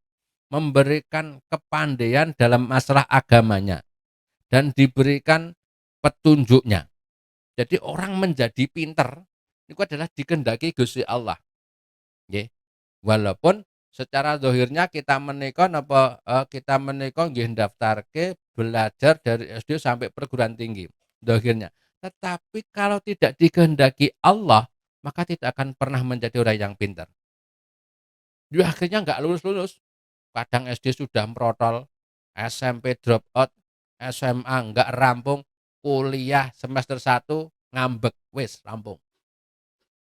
memberikan kepandaian dalam masalah agamanya dan diberikan petunjuknya. Jadi orang menjadi pinter itu adalah dikehendaki Gusti Allah. Nggih. Walaupun secara zahirnya kita menika napa kita menika nggih ndaftarke belajar dari SD sampai perguruan tinggi zahirnya. Tetapi kalau tidak dikehendaki Allah, maka tidak akan pernah menjadi orang yang pintar. Dia akhirnya nggak lulus-lulus. Kadang SD sudah merotol, SMP drop out, SMA nggak rampung, kuliah semester 1 ngambek, wis rampung.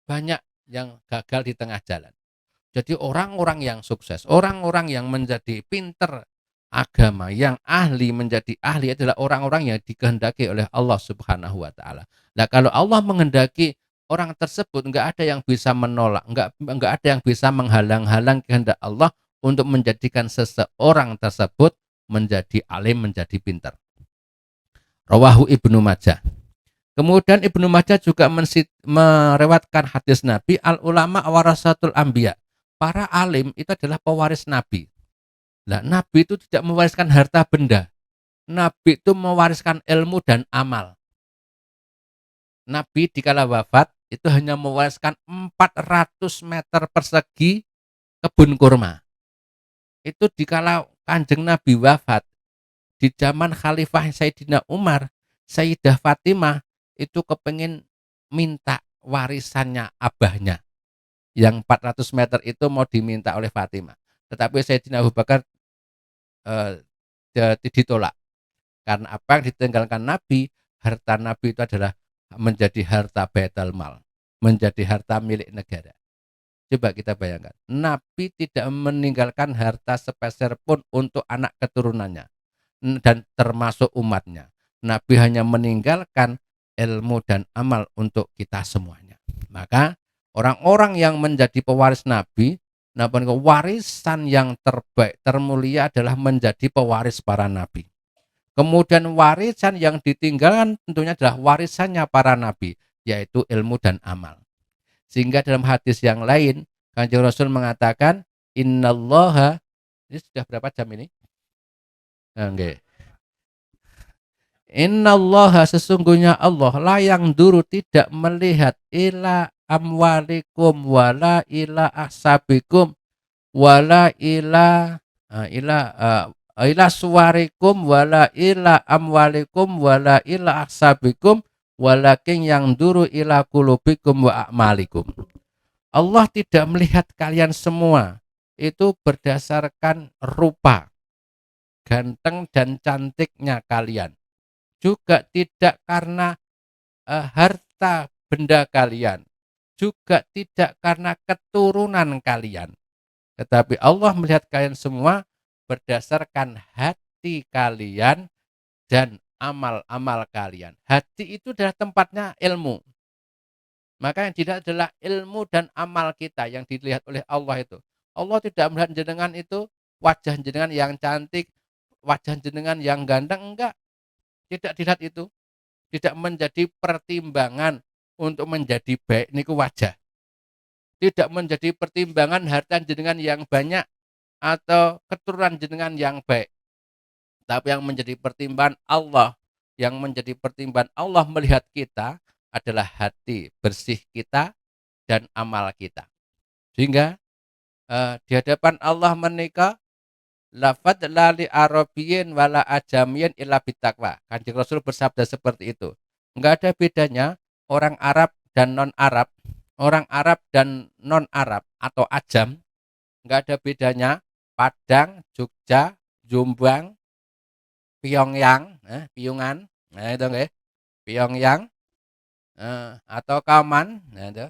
Banyak yang gagal di tengah jalan. Jadi orang-orang yang sukses, orang-orang yang menjadi pinter agama, yang ahli menjadi ahli adalah orang-orang yang dikehendaki oleh Allah Subhanahu wa taala. Nah, kalau Allah menghendaki orang tersebut, enggak ada yang bisa menolak, enggak ada yang bisa menghalang-halang kehendak Allah untuk menjadikan seseorang tersebut menjadi alim, menjadi pintar. Rawahu Ibnu Majah. Kemudian Ibnu Majah juga merewatkan hadis Nabi, al ulama warasatul anbiya. Para alim itu adalah pewaris Nabi. Nah, Nabi itu tidak mewariskan harta benda. Nabi itu mewariskan ilmu dan amal. Nabi dikala wafat itu hanya mewariskan 400 meter persegi kebun kurma. Itu dikala Kanjeng Nabi wafat, di zaman Khalifah Sayyidina Umar, Sayyidah Fatimah itu kepingin minta warisannya abahnya. Yang 400 meter itu mau diminta oleh Fatimah. Tetapi Sayyidina Abu Bakar ditolak. Karena apa yang ditinggalkan Nabi, harta Nabi itu adalah menjadi harta Baitul Mal, menjadi harta milik negara. Coba kita bayangkan, Nabi tidak meninggalkan harta sepeser pun untuk anak keturunannya dan termasuk umatnya. Nabi hanya meninggalkan ilmu dan amal untuk kita semuanya. Maka orang-orang yang menjadi pewaris Nabi, warisan yang terbaik, termulia adalah menjadi pewaris para nabi. Kemudian warisan yang ditinggalkan tentunya adalah warisannya para nabi, yaitu ilmu dan amal. Sehingga dalam hadis yang lain, Kanjeng Rasul mengatakan, Innallaha, ini sudah berapa jam ini? Oke. Innallaha, sesungguhnya Allah, la yang duru, tidak melihat ila amwalikum wala ila ahsabikum wala ila ila ila suwarikum wala ila amwalikum wala ila ahsabikum walakin yang duru ila kulubikum wa a'malikum. Allah tidak melihat kalian semua itu berdasarkan rupa, ganteng dan cantiknya kalian. Juga tidak karena harta benda kalian. Juga tidak karena keturunan kalian. Tetapi Allah melihat kalian semua berdasarkan hati kalian dan amal-amal kalian. Hati itu adalah tempatnya ilmu. Maka yang tidak adalah ilmu dan amal kita yang dilihat oleh Allah itu. Allah tidak melihat jenengan itu wajah jenengan yang cantik, wajah jenengan yang ganteng, enggak. Tidak dilihat itu. Tidak menjadi pertimbangan untuk menjadi baik niku wajah. Tidak menjadi pertimbangan harta jenengan yang banyak atau keturunan jenengan yang baik. Tapi yang menjadi pertimbangan Allah, yang menjadi pertimbangan Allah melihat kita adalah hati bersih kita dan amal kita. Sehingga di hadapan Allah menika lafad lali arabiyin wala ajamiyin illa bitaqwa. Kanjeng Rasul bersabda seperti itu. Enggak ada bedanya orang Arab dan non Arab, orang Arab dan non Arab atau ajam, enggak ada bedanya Padang, Jogja, Jombang, Pyongyang, Piungan, nah itu nggih, Pyongyang, atau Kauman, nah itu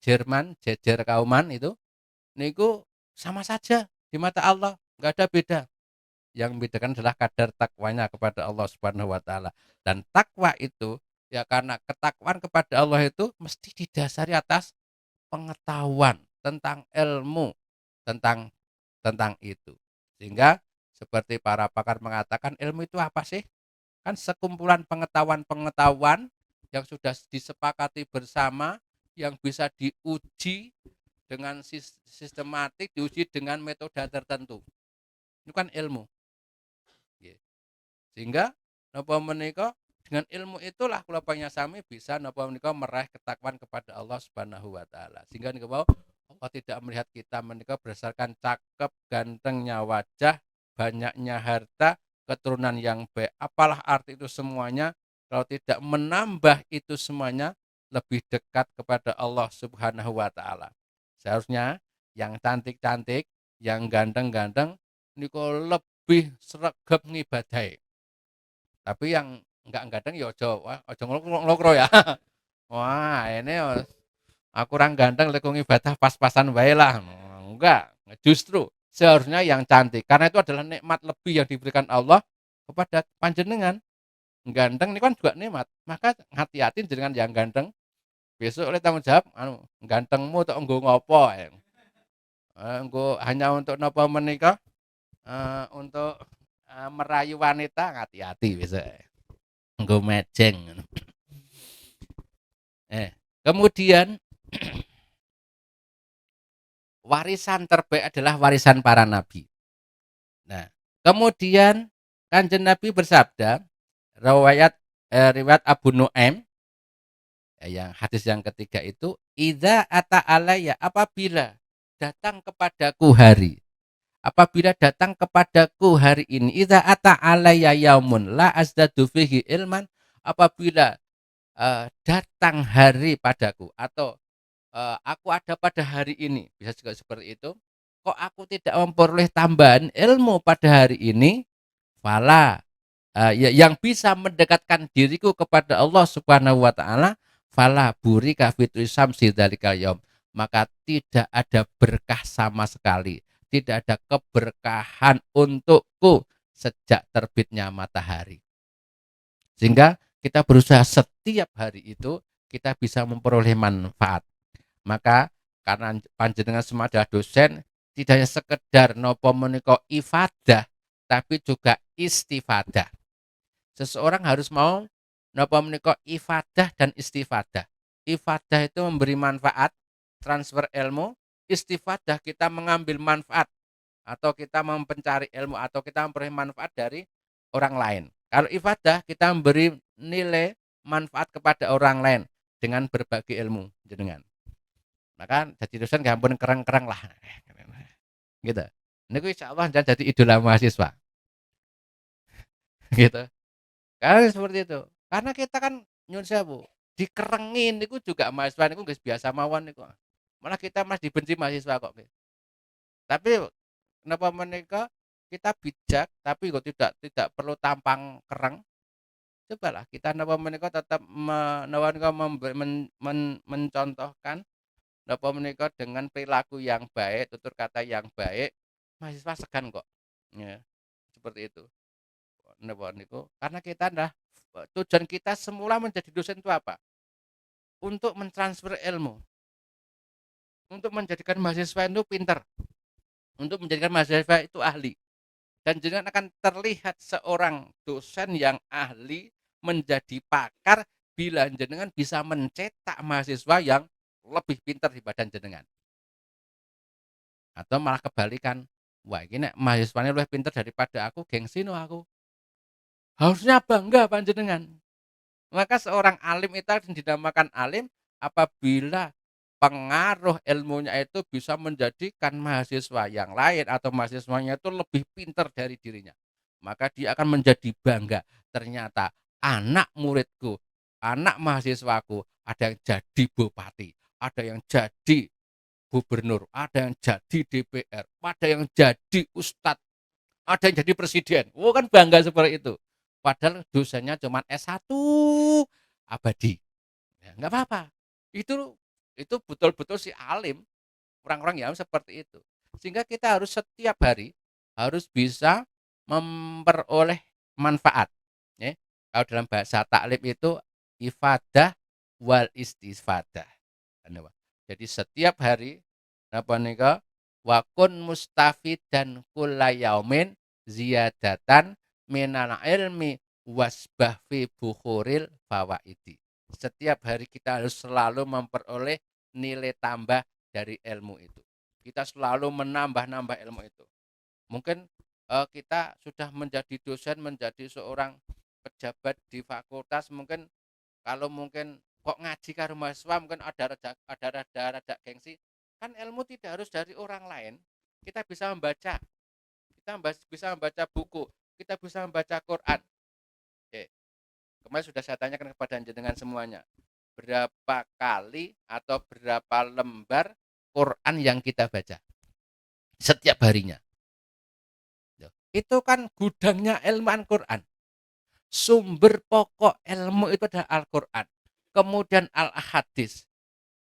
Jerman, jejer Kauman itu, niku sama saja di mata Allah, enggak ada beda. Yang membedakan adalah kadar takwanya kepada Allah Subhanahu wa taala. Dan takwa itu ya karena ketakwaan kepada Allah itu mesti didasari atas pengetahuan tentang ilmu tentang itu. Sehingga Seperti para pakar mengatakan, ilmu itu apa sih? Kan sekumpulan pengetahuan-pengetahuan yang sudah disepakati bersama, yang bisa diuji dengan sistematik, diuji dengan metode tertentu. Itu kan ilmu. Sehingga napa menika dengan ilmu itulah kula panyasami bisa napa menika meraih ketakwaan kepada Allah Subhanahu wa taala. Sehingga nika wau Allah tidak melihat kita menika berdasarkan cakep, gantengnya wajah, banyaknya harta, keturunan yang baik. Apalah arti itu semuanya kalau tidak menambah itu semuanya lebih dekat kepada Allah Subhanahu wa taala. Seharusnya yang cantik-cantik, yang ganteng-ganteng niku lebih sregep ngibadahi. Tapi yang enggak ganteng ya aja nglokro ya. Wah, ini aku kurang ganteng lek ibadah pas-pasan wae lah. Enggak, justru seharusnya yang cantik karena itu adalah nikmat lebih yang diberikan Allah kepada panjenengan. Ganteng ini kan juga nikmat. Maka hati-hati dengan yang ganteng. Besok oleh tanggung jawab gantengmu tok nggo ngopo? Nggo hanya untuk napa menika? Untuk merayu wanita hati-hati besok. Nggo mejeng. Kemudian warisan terbaik adalah warisan para nabi. Nah, kemudian Kanjeng Nabi bersabda, riwayat Abu Nuaim, yang hadis yang ketiga itu, "Idza ata alayya," apabila datang kepadaku hari. Apabila datang kepadaku hari ini, idza ata alayya yaumun la azdadu fihi ilman, apabila datang hari padaku atau aku ada pada hari ini, bisa juga seperti itu. Kok aku tidak memperoleh tambahan ilmu pada hari ini? Fala, yang bisa mendekatkan diriku kepada Allah Subhanahu wa taala, fala burika fitri samsi dzalikal yaum. Maka tidak ada berkah sama sekali, tidak ada keberkahan untukku sejak terbitnya matahari. Sehingga kita berusaha setiap hari itu kita bisa memperoleh manfaat. Maka karena panjenengan semua adalah dosen, tidak hanya sekedar nopo menika ifadah, tapi juga istifadah. Seseorang harus mau nopo menika ifadah dan istifadah. Ifadah itu memberi manfaat, transfer ilmu. Istifadah kita mengambil manfaat atau kita mencari ilmu atau kita memperoleh manfaat dari orang lain. Kalau ifadah kita memberi nilai manfaat kepada orang lain dengan berbagi ilmu jenengan. Maka jadi dosen gak ampun kereng-kereng lah. Gitu. Niku insyaallah jadi idola mahasiswa. Gitu. Karena seperti itu. Karena kita kan nyun sewu, dikerengin niku juga mahasiswa niku geus biasa mawon niku. Malah kita mas dibenci mahasiswa kok. Tapi kenapa menika kita bijak tapi kok tidak perlu tampang kereng. Cobalah kita napa menika tetap napa menika mencontohkan napa menika dengan perilaku yang baik, tutur kata yang baik, mahasiswa segan kok. Ya, seperti itu. Napa niku karena kita tujuan kita semula menjadi dosen itu apa? Untuk mentransfer ilmu, untuk menjadikan mahasiswa itu pintar, untuk menjadikan mahasiswa itu ahli. Dan jenengan akan terlihat seorang dosen yang ahli menjadi pakar bila jenengan bisa mencetak mahasiswa yang lebih pintar daripada jenengan. Atau malah kebalikan, wah ini mahasiswanya lebih pintar daripada aku, gengsi no aku. Harusnya bangga panjenengan. Maka seorang alim itu dinamakan alim apabila pengaruh ilmunya itu bisa menjadikan mahasiswa yang lain atau mahasiswanya itu lebih pintar dari dirinya. Maka dia akan menjadi bangga. Ternyata anak muridku, anak mahasiswaku ada yang jadi bupati, ada yang jadi gubernur, ada yang jadi DPR, ada yang jadi ustadz, ada yang jadi presiden. Oh kan bangga seperti itu. Padahal dosennya cuma S1 abadi. Ya, enggak apa-apa. Itu betul-betul si alim, orang-orang yang seperti itu. Sehingga kita harus setiap hari harus bisa memperoleh manfaat. Ya. Kalau dalam bahasa taklim itu ifadah wal istifadah. Jadi setiap hari apa nika wakun mustafid dan kulla yaumin ziyadatan minal ilmi wasbah fi bukhuril fawaidi. Setiap hari kita harus selalu memperoleh nilai tambah dari ilmu itu. Kita selalu menambah-nambah ilmu itu. Mungkin kita sudah menjadi dosen, menjadi seorang pejabat di fakultas, mungkin kalau mungkin kok ngaji karo mahasiswa mungkin ada rada gengsi. Kan ilmu tidak harus dari orang lain. Kita bisa membaca, kita bisa membaca buku, kita bisa membaca Quran. Oke. Kemarin sudah saya tanyakan kepada jenengan semuanya. Berapa kali atau berapa lembar Quran yang kita baca setiap harinya? Itu kan gudangnya ilmu Al-Quran. Sumber pokok ilmu itu adalah Al-Quran. Kemudian Al-Hadis.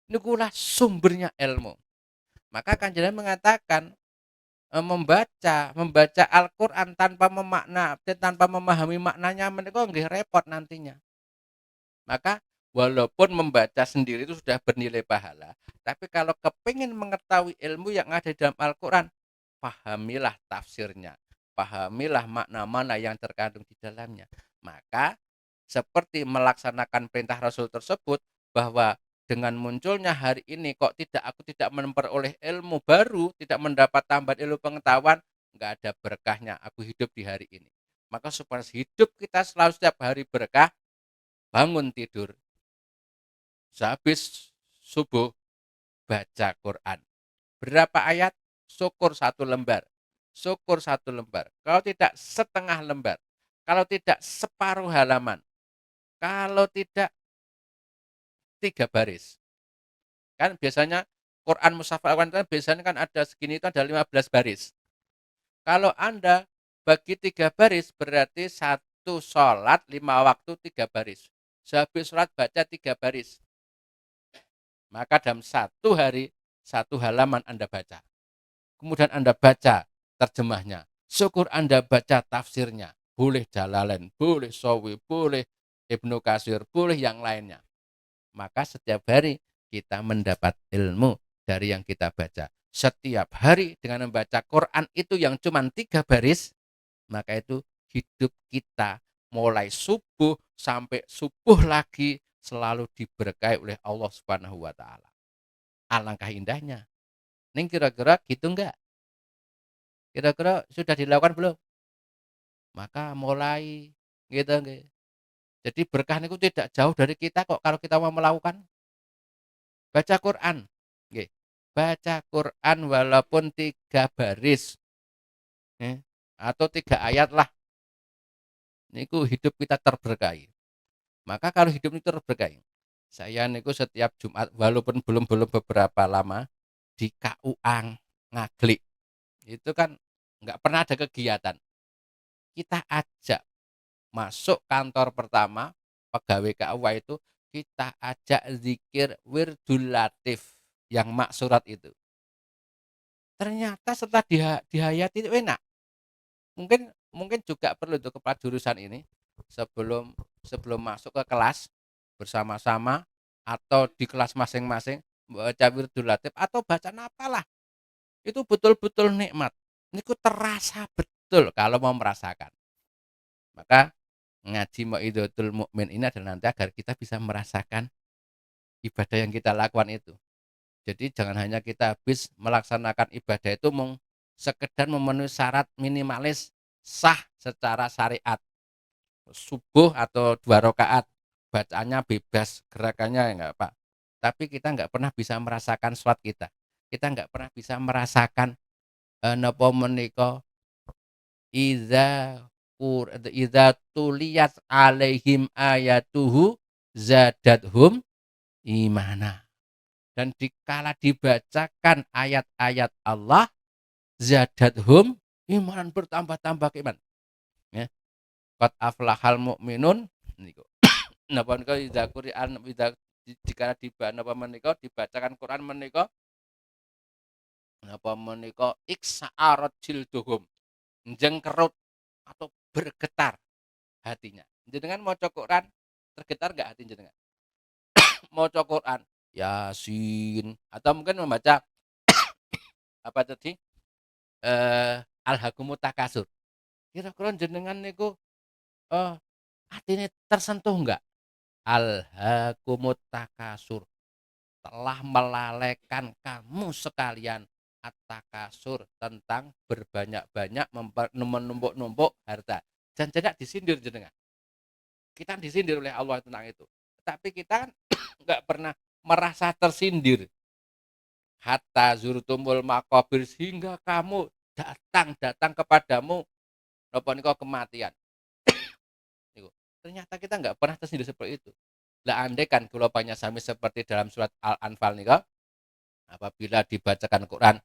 Ini itulah sumbernya ilmu. Maka kanjeng mengatakan membaca Al-Quran tanpa memahami maknanya menika nggih repot nantinya. Maka walaupun membaca sendiri itu sudah bernilai pahala, tapi kalau kepingin mengetahui ilmu yang ada di dalam Al-Quran, pahamilah tafsirnya, pahamilah makna mana yang terkandung di dalamnya. Maka seperti melaksanakan perintah Rasul tersebut, bahwa dengan munculnya hari ini kok aku tidak memperoleh ilmu baru, tidak mendapat tambahan ilmu pengetahuan, nggak ada berkahnya aku hidup di hari ini. Maka supaya hidup kita selalu setiap hari berkah, bangun tidur, sehabis subuh baca Quran. Berapa ayat? Syukur satu lembar. Syukur satu lembar. Kalau tidak setengah lembar. Kalau tidak separuh halaman. Kalau tidak 3 baris. Kan biasanya Quran mushaf Al-Quran kan biasanya kan ada segini itu ada 15 baris. Kalau Anda bagi 3 baris berarti satu sholat 5 waktu 3 baris. Sehabis sholat baca 3 baris. Maka dalam satu hari satu halaman Anda baca. Kemudian Anda baca terjemahnya. Syukur Anda baca tafsirnya. Boleh Jalalain, boleh Sawi, boleh Ibnu Katsir, boleh yang lainnya. Maka setiap hari kita mendapat ilmu dari yang kita baca. Setiap hari dengan membaca Quran itu yang cuma 3 baris, maka itu hidup kita mulai subuh sampai subuh lagi selalu diberkahi oleh Allah Subhanahu wa taala. Alangkah indahnya. Ning kira-kira gitu enggak? Kira-kira sudah dilakukan belum? Maka mulai gitu nggih. Jadi berkah niku tidak jauh dari kita kok kalau kita mau melakukan. Baca Quran. Nggih. Baca Quran walaupun 3 baris. Atau 3 ayat lah. Niku hidup kita terberkahi. Maka kalau hidup itu terberkahi. Saya niku setiap Jumat walaupun belum beberapa lama di KUA Ngaglik. Itu kan nggak pernah ada kegiatan. Kita ajak masuk kantor pertama pegawai KUA itu kita ajak zikir wirdul latif yang maksurat itu. Ternyata setelah dihayati itu enak. Mungkin juga perlu untuk kepala jurusan ini sebelum sebelum masuk ke kelas bersama-sama atau di kelas masing-masing baca wirdul latif atau baca apalah. Itu betul-betul nikmat. Niku terasa betul kalau mau merasakan. Maka ngaji Mau'izatul Mukmin ini adalah nanti agar kita bisa merasakan ibadah yang kita lakukan itu. Jadi jangan hanya kita habis melaksanakan ibadah itu sekedar memenuhi syarat minimalis sah secara syariat. Subuh atau 2 rakaat, bacaannya bebas, gerakannya ya enggak Pak. Tapi kita enggak pernah bisa merasakan sholat kita. Kita enggak pernah bisa merasakan napa menika iza iza tuliyat alaihim ayatuhu zadathum imana. Dan dikala dibacakan ayat-ayat Allah zadathum iman bertambah-tambah iman. Ya. Qad aflahal mu'minun niku. Napa menika idza Qur'an dikala napa menika dibacakan Quran menika napa menika iksa'arat jilduhum jengkerut atau bergetar hatinya. Jenengan maca Quran tergetar enggak hati jenengan? Maca Quran Yasin atau mungkin membaca apa tadi? Alhaqumut takasur. Kira-kira jenengan niku atine tersentuh enggak? Alhaakumut takasur, telah melalaikan kamu sekalian at-takasur, tentang berbanyak-banyak menumpuk-numpuk harta. Dan tidak disindir jenengan. Kita disindir oleh Allah tentang itu. Tapi kita kan enggak pernah merasa tersindir. Hatta zurtumul maqabir, sehingga kamu datang kepadamu napa nika kematian. Niku. Ternyata kita enggak pernah tersindir seperti itu. Lah andai kan kula sami seperti dalam surat Al-Anfal nika, apabila dibacakan Quran,